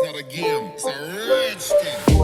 not a game, it's a rich thing.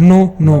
9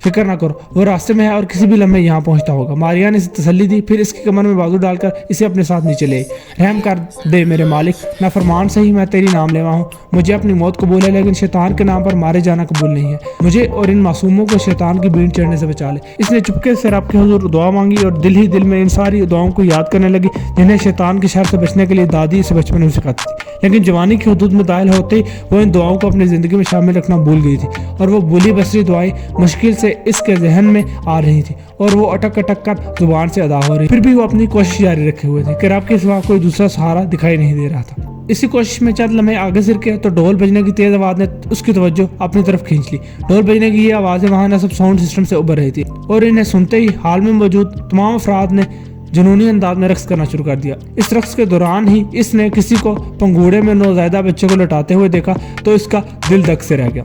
فکر نہ کرو، وہ راستے میں ہے اور کسی بھی لمحے یہاں پہنچتا ہوگا۔ ماریا نے اسے تسلی دی، پھر اس کی کمر میں بازو ڈال کر اسے اپنے ساتھ نیچے لے آئی۔ رحم کر دے میرے مالک، نافرمان سے ہی میں تیری نام لیوا ہوں، مجھے اپنی موت قبول ہے لیکن شیطان کے نام پر مارے جانا قبول نہیں ہے، مجھے اور ان معصوموں کو شیطان کی بین چڑھنے سے بچا لے۔ اس نے چپکے سے رب کے حضور دعا مانگی اور دل ہی دل میں ان ساری دعاؤں کو یاد کرنے لگی جنہیں شیطان کی شر سے بچنے کے لیے دادی اسے بچپن میں سکھاتی تھی، لیکن جوانی کی حدود میں داخل ہوتے ہی وہ ان دعاؤں کو اپنی زندگی میں شامل رکھنا بھول گئی تھی، اور وہ بولی بصری دعائیں مشکل سے اس کے ذہن میں آ رہی تھی اور وہ اٹک اٹک کر زبان سے ادا ہو رہی، پھر بھی وہ اپنی کوشش جاری رکھے ہوئے تھے کہ رب کے سوا کوئی دوسرا سہارا دکھائی نہیں دے رہا تھا۔ اسی کوشش میں چند لمحے آگے سرکے تو ڈھول بجنے کی تیز آواز نے اس کی توجہ اپنی طرف کھینچ لی۔ ڈھول بجنے کی یہ آوازیں وہاں نصب ساؤنڈ سسٹم سے ابھر رہی تھی اور انہیں سنتے ہی ہال میں موجود تمام افراد نے جنونی انداز میں رقص کرنا شروع کر دیا۔ اس رقص کے دوران ہی اس نے کسی کو پنگوڑے میں نوزائیدہ بچے کو لٹاتے ہوئے دیکھا تو اس کا دل دھک سے رہ گیا۔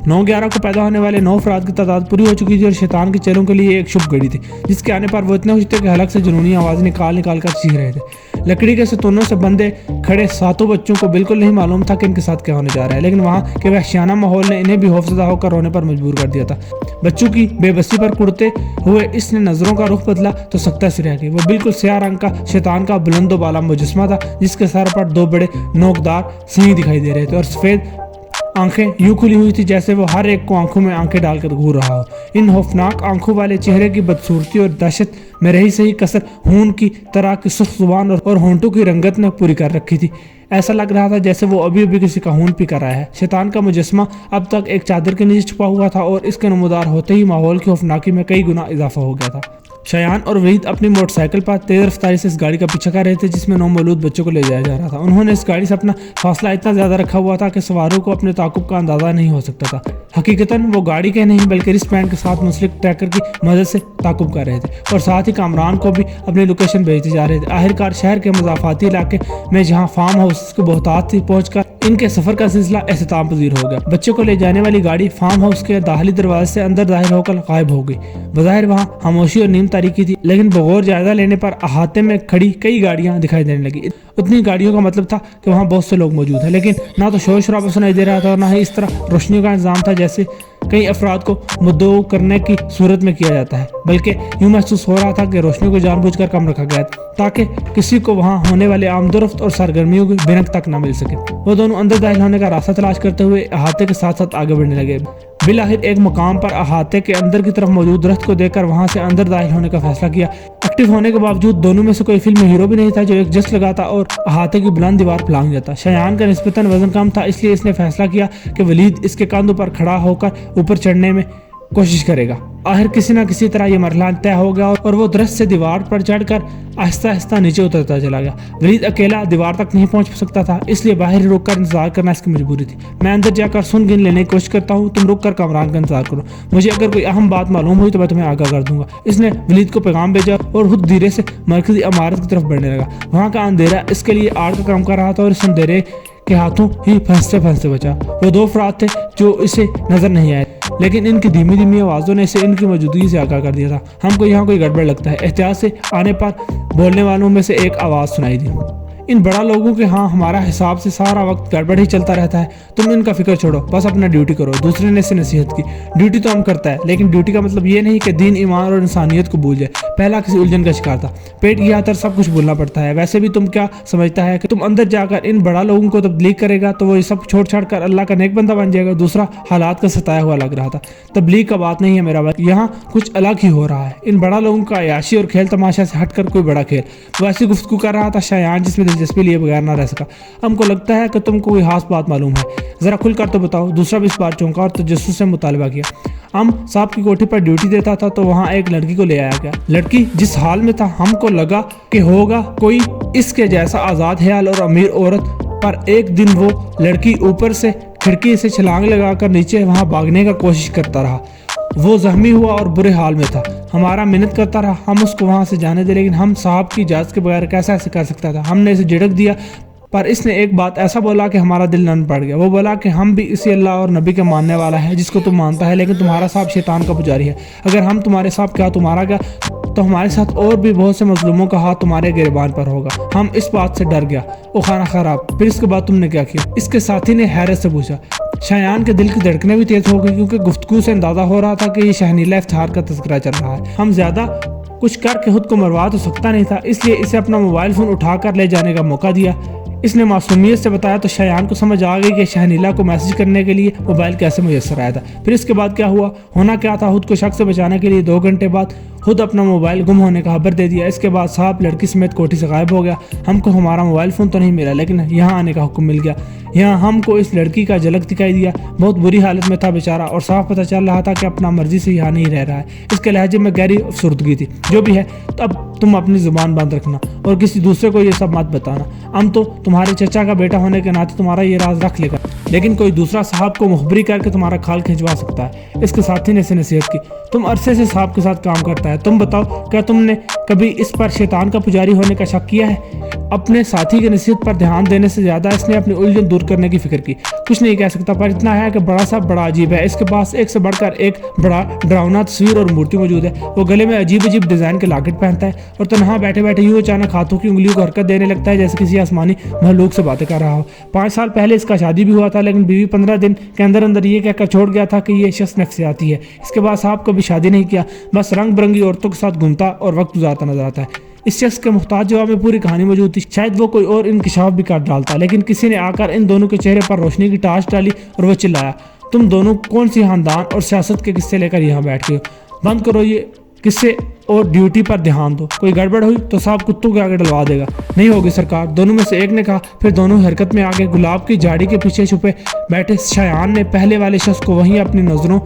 9/11 کو پیدا ہونے والے 9 افراد کی تعداد پوری ہو چکی تھی اور شیطان کے چیلوں کے لیے ایک شب گھڑی تھی جس کے آنے پر وہ اتنے خوش تھے کہ حلق سے جنونی آواز نکال کر چیخ رہے تھے۔ لکڑی کے ستونوں سے بندے کھڑے 7 بچوں کو بالکل نہیں معلوم تھا کہ ان کے ساتھ کیا ہونے جا رہا ہے، لیکن وہاں کے وحشیانہ ماحول نے انہیں بھی خوفزدہ ہو کر رونے پر مجبور کر دیا تھا۔ بچوں کی بے بسی پر کڑتے ہوئے اس نے نظروں کا رخ بدلا تو سکتہ سے رہ گئی۔ وہ بالکل سیاہ رنگ کا شیطان کا بلند و بالا مجسمہ تھا جس کے سر پر 2 بڑے نوکدار سینگ دکھائی دے رہے تھے اور سفید آنکھیں یوں کھلی ہوئی تھی جیسے وہ ہر ایک کو آنکھوں میں آنکھیں ڈال کر گھور رہا ہو۔ ان خوفناک آنکھوں والے چہرے کی بدصورتی اور دہشت میں رہی سہی کسر خون کی طرح کی سرخ زبان اور ہونٹوں کی رنگت نے پوری کر رکھی تھی۔ ایسا لگ رہا تھا جیسے وہ ابھی ابھی کسی کا خون پی کر آیا ہے۔ شیطان کا مجسمہ اب تک ایک چادر کے نیچے چھپا ہوا تھا اور اس کے نمودار ہوتے ہی ماحول کی خوفناکی میں کئی گنا اضافہ ہو گیا تھا۔ شایان اور ولید اپنی موٹر سائیکل پر تیز رفتاری سے اس گاڑی کا پیچھا کر رہے تھے جس میں 9 مولود بچوں کو لے جایا جا رہا تھا۔ انہوں نے اس گاڑی سے اپنا فاصلہ اتنا زیادہ رکھا ہوا تھا کہ سواروں کو اپنے تعاقب کا اندازہ نہیں ہو سکتا تھا۔ حقیقتاً وہ گاڑی کے نہیں بلکہ رسٹ بینڈ کے ساتھ منسلک ٹریکر کی مدد سے تعاقب کر رہے تھے اور ساتھ ہی کامران کو بھی اپنی لوکیشن بھیجتے جا رہے تھے۔ آخرکار شہر کے مضافاتی علاقے میں جہاں فارم ہاؤس کے بہتات تھی پہنچ کر ان کے سفر کا سلسلہ اختتام پذیر ہو گیا۔ بچوں کو لے جانے والی گاڑی فارم ہاؤس کے داخلی دروازے سے اندر داخل ہو کر غائب ہو گئی۔ بظاہر وہاں خاموشی اور نیم تاریکی تھی، لیکن بغور جائزہ لینے پر احاطے میں کھڑی کئی گاڑیاں دکھائی دینے لگی۔ اتنی گاڑیوں کا مطلب تھا کہ وہاں بہت سے لوگ موجود ہیں، لیکن نہ تو شور شرابہ سنائی دے رہا تھا اور نہ ہی اس طرح روشنیوں کا انتظام تھا جیسے کئی افراد کو مدعو کرنے کی صورت میں کیا جاتا ہے، بلکہ یوں محسوس ہو رہا تھا کہ روشنیوں کو جان بوجھ کر کم رکھا گیا تاکہ کسی کو وہاں ہونے والے آمد و رفت اور سرگرمیوں کی بینک تک نہ مل سکے۔ وہ دونوں اندر داخل ہونے کا راستہ تلاش کرتے ہوئے احاطے کے ساتھ ساتھ آگے بڑھنے لگے۔ بالآخر ایک مقام پر احاطے کے اندر کی طرف موجود درخت کو دیکھ کر وہاں سے اندر داخل ہونے کا فیصلہ کیا۔ ایکٹیو ہونے کے باوجود دونوں میں سے کوئی فلم ہیرو بھی نہیں تھا جو ایک جس لگاتا اور احاطے کی بلند دیوار پھلانگ جاتا۔ شایان کا نسبتاً وزن کم تھا، اس لیے اس نے فیصلہ کیا کہ ولید اس کے کندھوں پر کھڑا ہو کر اوپر چڑھنے میں کوشش کرے گا۔ آخر کسی نہ کسی طرح یہ مرحلہ طے ہو گیا اور وہ درخت سے دیوار پر چڑھ کر آہستہ آہستہ نیچے اترتا چلا گیا۔ ولید اکیلا دیوار تک نہیں پہنچ سکتا تھا، اس لیے باہر روک کر انتظار کرنا اس کی مجبوری تھی۔ میں اندر جا کر سن گن لینے کی کوشش کرتا ہوں، تم رک کر کامران کا انتظار کرو، مجھے اگر کوئی اہم بات معلوم ہوئی تو میں تمہیں آگاہ کر دوں گا۔ اس نے ولید کو پیغام بھیجا اور خود دھیرے سے مرکزی عمارت کی طرف بڑھنے لگا۔ وہاں کا اندھیرا اس کے لیے آڑ کا کام کر رہا تھا اور اس اندھیرے کے ہاتھوں ہی پھنستے بچا۔ وہ 2 افراد تھے جو اسے نظر نہیں آئے، لیکن ان کی دھیمی دھیمی آوازوں نے اسے ان کی موجودگی سے آگاہ کر دیا تھا۔ ہم کو یہاں کوئی گڑبڑ لگتا ہے۔ احتیاط سے آنے پر بولنے والوں میں سے ایک آواز سنائی دی۔ ان بڑا لوگوں کے ہاں ہمارا حساب سے سارا وقت گڑبڑ ہی چلتا رہتا ہے، تم ان کا فکر چھوڑو، بس اپنا ڈیوٹی کرو۔ دوسرے نے اسے نصیحت کی۔ ڈیوٹی تو ہم کرتا ہے، لیکن ڈیوٹی کا مطلب یہ نہیں کہ دین ایمان اور انسانیت کو بھول جائے۔ پہلا کسی الجھن کا شکار تھا، پیٹ کی خاطر سب کچھ بھولنا پڑتا ہے۔ ویسے بھی تم کیا سمجھتا ہے کہ تم اندر جا کر ان بڑا لوگوں کو تبلیغ کرے گا تو وہ یہ سب چھوڑ چھاڑ کر اللہ کا نیک بندہ بن جائے گا؟ دوسرا حالات کا ستایا ہوا لگ رہا تھا۔ تبلیغ کا بات نہیں ہے میرا بھائی، یہاں کچھ الگ ہی ہو رہا ہے۔ ان بڑا لوگوں کا عیاشی اور کھیل تماشا سے ہٹ کر کوئی بڑا کھیل۔ وہ ایسی گفتگو کر رہا تھا شایان جس میں دلچسپی لیے بغیر نہ رہ سکا۔ ہم کو لگتا ہے کہ تم کو کوئی خاص بات معلوم ہے، ذرا کھل کر تو بتاؤ۔ دوسرا بھی اس بات چونکا اور تجسس سے مطالبہ کیا۔ ہم صاحب کی کوٹھی پر ڈیوٹی دیتا تھا تو وہاں ایک لڑکی کو لے آیا گیا۔ لڑکی جس حال میں تھا ہم کو لگا کہ ہوگا کوئی اس کے جیسا آزاد خیال اور امیر عورت، پر ایک دن وہ لڑکی اوپر سے کھڑکی سے چھلانگ لگا کر نیچے وہاں بھاگنے کا کوشش کرتا رہا۔ وہ زخمی ہوا اور برے حال میں تھا۔ ہمارا منت کرتا رہا ہم اس کو وہاں سے جانے دیں، لیکن ہم صاحب کی اجازت کے بغیر کیسا ایسے کر سکتا تھا۔ ہم نے اسے جھڑک دیا، پر اس نے ایک بات ایسا بولا کہ ہمارا دل نرم پڑ گیا۔ وہ بولا کہ ہم بھی اسی اللہ اور نبی کے ماننے والا ہے جس کو تم مانتا ہے، لیکن تمہارا صاحب شیطان کا پجاری ہے۔ اگر ہم تمہارے صاحب کیا تمہارا کیا، تو ہمارے ساتھ اور بھی بہت سے مظلوموں کا ہاتھ تمہارے گریبان پر ہوگا۔ ہم اس بات سے ڈر گیا۔ او خانہ خراب، پھر اس کے بعد تم نے کیا کیا؟ اس کے ساتھی نے حیرت سے پوچھا۔ شایان کے دل کی دھڑکنیں بھی تیز ہو گئی کیونکہ گفتگو سے اندازہ ہو رہا تھا کہ یہ شہنیلا افتخار کا تذکرہ چل رہا ہے۔ ہم زیادہ کچھ کر کے خود کو مروا تو سکتا نہیں تھا، اس لیے اسے اپنا موبائل فون اٹھا کر لے جانے کا موقع دیا۔ اس نے معصومیت سے بتایا تو شایان کو سمجھ آ گئی کہ شہنیلا کو میسج کرنے کے لیے موبائل کیسے میسر آیا تھا۔ پھر اس کے بعد کیا ہوا؟ ہونا کیا تھا، خود کو شک سے بچانے کے لیے 2 گھنٹے بعد خود اپنا موبائل گم ہونے کا خبر دے دیا۔ اس کے بعد صاحب لڑکی سمیت کوٹھی سے غائب ہو گیا۔ ہم کو ہمارا موبائل فون تو نہیں ملا، لیکن یہاں آنے کا حکم مل گیا۔ یہاں ہم کو اس لڑکی کا جھلک دکھائی دیا، بہت بری حالت میں تھا بیچارہ، اور صاف پتہ چل رہا تھا کہ اپنا مرضی سے یہاں نہیں رہ رہا ہے۔ اس کے لہجے میں گہری افسردگی تھی۔ جو بھی ہے، اب تم اپنی زبان بند رکھنا اور کسی دوسرے کو یہ سب مت بتانا۔ ہم تو تمہارے چچا کا بیٹا ہونے کے ناطے تمہارا یہ راز رکھ لے گا، لیکن کوئی دوسرا صاحب کو مخبری کر کے تمہارا کھال کھنچوا سکتا ہے۔ اس کے ساتھی نے اسے نصیحت کی۔ تم عرصے سے صاحب کے ساتھ کام کرتا ہے، تم بتاؤ کیا تم نے کبھی اس پر شیطان کا پجاری ہونے کا شک کیا ہے؟ اپنے ساتھی کی نصیحت پر دھیان دینے سے زیادہ اس نے اپنی الجھن دور کرنے کی فکر کی۔ کچھ نہیں کہہ سکتا، پر اتنا ہے کہ بڑا صاحب بڑا عجیب ہے۔ اس کے پاس ایک سے بڑھ کر ایک بڑا ڈراؤنا تصویر اور مورتی موجود ہے۔ وہ گلے میں عجیب عجیب ڈیزائن کے لاکٹ پہنتا ہے اور تنہا بیٹھے بیٹھے یوں اچانک ہاتھوں کی انگلیوں کو حرکت دینے لگتا ہے جیسے کسی آسمانی مخلوق سے باتیں کر رہا ہو۔ 5 سال پہلے اس کا شادی بھی ہوا تھا، لیکن بیوی 15 دن کے اندر اندر یہ کہہ کر چھوڑ گیا تھا کہ یہ شخص نفسیاتی ہے۔ اس کے بعد صاحب کبھی شادی نہیں کیا، بس رنگ برنگی عورتوں کے ساتھ گھومتا اور وقت گزارتا نظر آتا ہے۔ اس شخص کے محتاج جواب میں پوری کہانی موجود تھی۔ شاید وہ کوئی اور انکشاف بھی کر ڈالتا، لیکن کسی نے آ کر ان دونوں کے چہرے پر روشنی کی ٹارچ ڈالی اور وہ چلایا، تم دونوں کون سی خاندان اور سیاست کے قصے لے کر یہاں بیٹھ گئے ہو؟ بند کرو یہ قصے اور ڈیوٹی پر دھیان دو۔ کوئی گڑبڑ ہوئی تو صاحب کتوں کے آگے ڈلوا دے گا۔ نہیں ہوگی سرکار، دونوں میں سے ایک نے کہا۔ پھر دونوں حرکت میں آگے گلاب کی جھاڑی کے پیچھے چھپے بیٹھے شایان نے پہلے والے شخص کو وہیں اپنی نظروں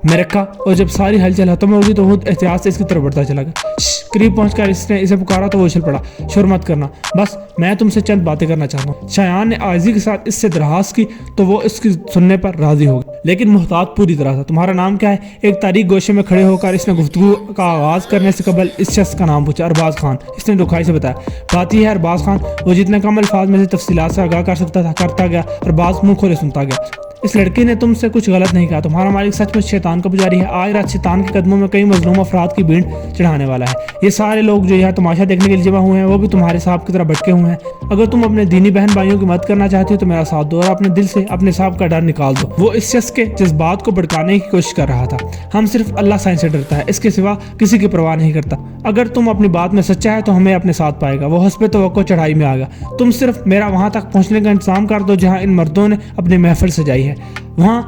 میں رکھا، اور جب ساری ہلچل ختم ہوگی تو خود احتیاط سے اس کی طرف بڑھتا چلا گیا۔ قریب پہنچ کر اس نے اسے پکارا تو وہ اچھل پڑا۔ شور مت کرنا، بس میں تم سے چند باتیں کرنا چاہتا ہوں۔ شایان نے عاجزی کے ساتھ اس سے درخواست کی تو وہ اس کی سننے پر راضی ہو گئی، لیکن محتاط پوری طرح تھا۔ تمہارا نام کیا ہے؟ ایک تاریک گوشے میں کھڑے ہو کر اس نے گفتگو کا آغاز کرنے سے قبل اس شخص کا نام پوچھا۔ ارباز خان، اس نے دکھائی سے بتایا۔ بات یہ ہے ارباز خان، وہ جتنے کم الفاظ میں سے تفصیلات سے آگاہ کر سکتا تھا کرتا گیا۔ ارباز منہ کھولے سنتا گیا۔ اس لڑکی نے تم سے کچھ غلط نہیں کہا، تمہارا مالک سچ مچ شیطان کا پجاری ہے۔ آج رات شیطان کے قدموں میں کئی مظلوم افراد کی بھیڑ چڑھانے والا ہے۔ یہ سارے لوگ جو یہاں تماشا دیکھنے کے لیے جمع ہوئے ہیں وہ بھی تمہارے صاحب کی طرح بھٹکے ہوئے ہیں۔ اگر تم اپنے دینی بہن بھائیوں کی مدد کرنا چاہتے ہو تو میرا ساتھ دو اور اپنے دل سے اپنے صاحب کا ڈر نکال دو۔ وہ اس شخص کے جذبات کو بھڑکانے کی کوشش کر رہا تھا۔ ہم صرف اللہ سائن سے ڈرتا ہے، اس کے سوا کسی کی پرواہ نہیں کرتا۔ اگر تم اپنی بات میں سچا ہے تو ہمیں اپنے ساتھ پائے گا۔ وہ حسب توقع چڑھائی میں آ گیا۔ تم صرف میرا وہاں تک پہنچنے کا انتظام کر دو جہاں ان مردوں نے اپنی محفل سجائی ہے، وہاں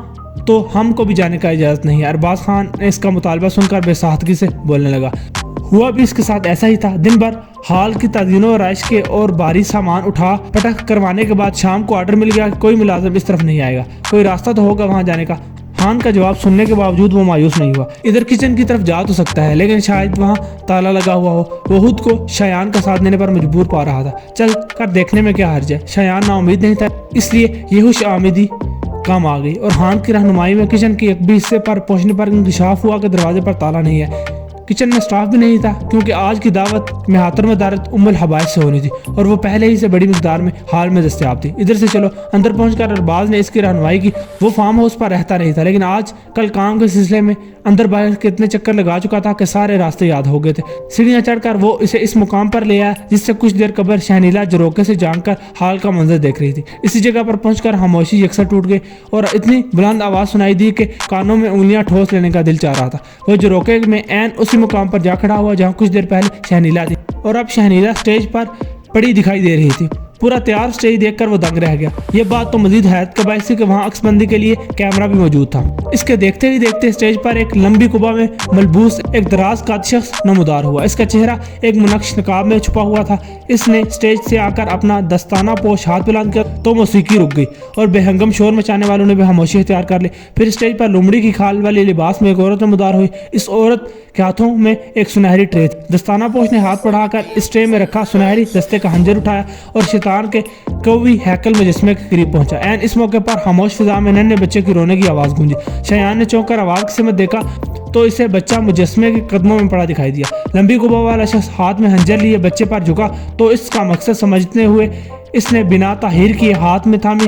تو ہم کو بھی جانے کا اجازت نہیں ہے۔ ارباز خان نے اس کا مطالبہ سن کر بے ساختگی سے بولنے لگا۔ ہوا بھی اس کے ساتھ ایسا ہی تھا۔ دن بھر حال کی تدفین و آرائش کے اور بھاری سامان اٹھا پٹک کروانے کے بعد شام کو آرڈر مل گیا کہ کوئی ملازم اس طرف نہیں آئے گا، کوئی راستہ تو ہوگا وہاں جانے کا۔ خان کا جواب سننے کے باوجود وہ مایوس نہیں ہوا۔ ادھر کچن کی طرف جا تو سکتا ہے، لیکن شاید وہاں تالا لگا ہوا ہو۔ وہ خود کو شایان کا ساتھ دینے پر مجبور پا رہا تھا۔ چل کر دیکھنے میں کیا حرج ہے۔ شایان نا امید نہیں تھا، اس لیے یہ ہوش آمدی کام آ گئی، اور خان کی رہنمائی میں کچن کے ایک بھی حصے پر پہنچنے پر انکشاف ہوا کہ دروازے پر تالا نہیں ہے۔ کچن میں سٹاف بھی نہیں تھا کیونکہ آج کی دعوت میں محترمہ دارت ام الحبائش سے ہونی تھی اور وہ پہلے ہی سے بڑی مقدار میں حال میں دستیاب تھی۔ ادھر سے چلو۔ اندر پہنچ کر ارباز نے اس کی رہنمائی کی۔ وہ فارم ہاؤس پر رہتا نہیں تھا، لیکن آج کل کام کے سلسلے میں اندر باہر کے اتنے چکر لگا چکا تھا کہ سارے راستے یاد ہو گئے تھے۔ سیڑھیاں چڑھ کر وہ اسے اس مقام پر لے آیا جس سے کچھ دیر قبل شہنیلا جروکے سے جان کر حال کا منظر دیکھ رہی تھی۔ اسی جگہ پر پہنچ کر خاموشی یکسر ٹوٹ گئی اور اتنی بلند آواز سنائی دی کہ کانوں میں انگلیاں ٹھوس لینے کا دل چاہ رہا تھا۔ وہ جروکے میں عین اسی مقام پر جا کھڑا ہوا جہاں کچھ دیر پہلے شہنیلا تھی، اور اب شہنیلا سٹیج پر پڑی دکھائی دے رہی تھی۔ پورا تیار سٹیج دیکھ کر وہ دنگ رہ گیا۔ یہ بات تو مزید حیرت کا باعث تھی کہ وہاں عکس بندی کے لیے کیمرہ بھی موجود تھا۔ اس کے دیکھتے ہی دیکھتے سٹیج پر ایک لمبی قبا میں ملبوس ایک دراز قد شخص نمودار ہوا۔ اس کا چہرہ ایک منقش نقاب میں چھپا ہوا تھا۔ اس نے سٹیج سے آ کر اپنا دستانہ پوش ہاتھ بلند کر تو موسیقی رک گئی اور بے ہنگم شور مچانے والوں نے بھی خاموشی اختیار کر لی۔ پھر سٹیج پر لومڑی کی کھال والے لباس میں ایک عورت نمودار ہوئی۔ اس عورت کے ہاتھوں میں ایک سنہری ٹرے تھی۔ دستانہ پوش نے ہاتھ بڑھا کر اس ٹرے میں رکھا سنہری دستے کا خنجر اٹھایا اور شیطان کے کوئی ہیکل مجسمے کے قریب پہنچا۔ عین اس موقع پر خاموش فضا میں ننھے بچے کی رونے کی آواز گونجی۔ شایان نے چونک کر آواز کی سمت دیکھا تو اسے بچہ مجسمے کے قدموں میں پڑا دکھائی دیا۔ لمبی قبا والا شخص ہاتھ میں خنجر لیے بچے پر جھکا تو اس کا مقصد سمجھتے ہوئے اس نے بنا تاخیر کیے ہاتھ میں تھامی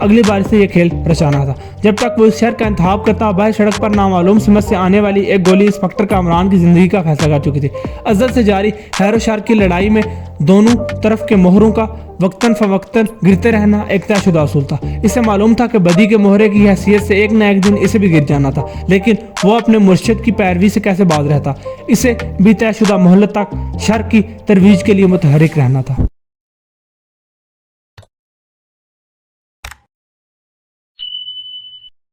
اگلی بار سے یہ کھیل رچانا تھا۔ جب تک وہ اس شہر کا انتخاب کرتا، باہر سڑک پر نامعلوم سمت سے آنے والی ایک گولی انسپکٹر کامران کی زندگی کا فیصلہ کر چکی تھی۔ ازل سے جاری خیر و شر کی لڑائی میں دونوں طرف کے مہروں کا وقتاً فوقتاً گرتے رہنا ایک طے شدہ اصول تھا۔ اسے معلوم تھا کہ بدی کے مہرے کی حیثیت سے ایک نہ ایک دن اسے بھی گر جانا تھا، لیکن وہ اپنے مرشد کی پیروی سے کیسے باز رہتا؟ اسے بھی طے شدہ مہلت تک شر کی ترویج کے لیے متحرک رہنا تھا۔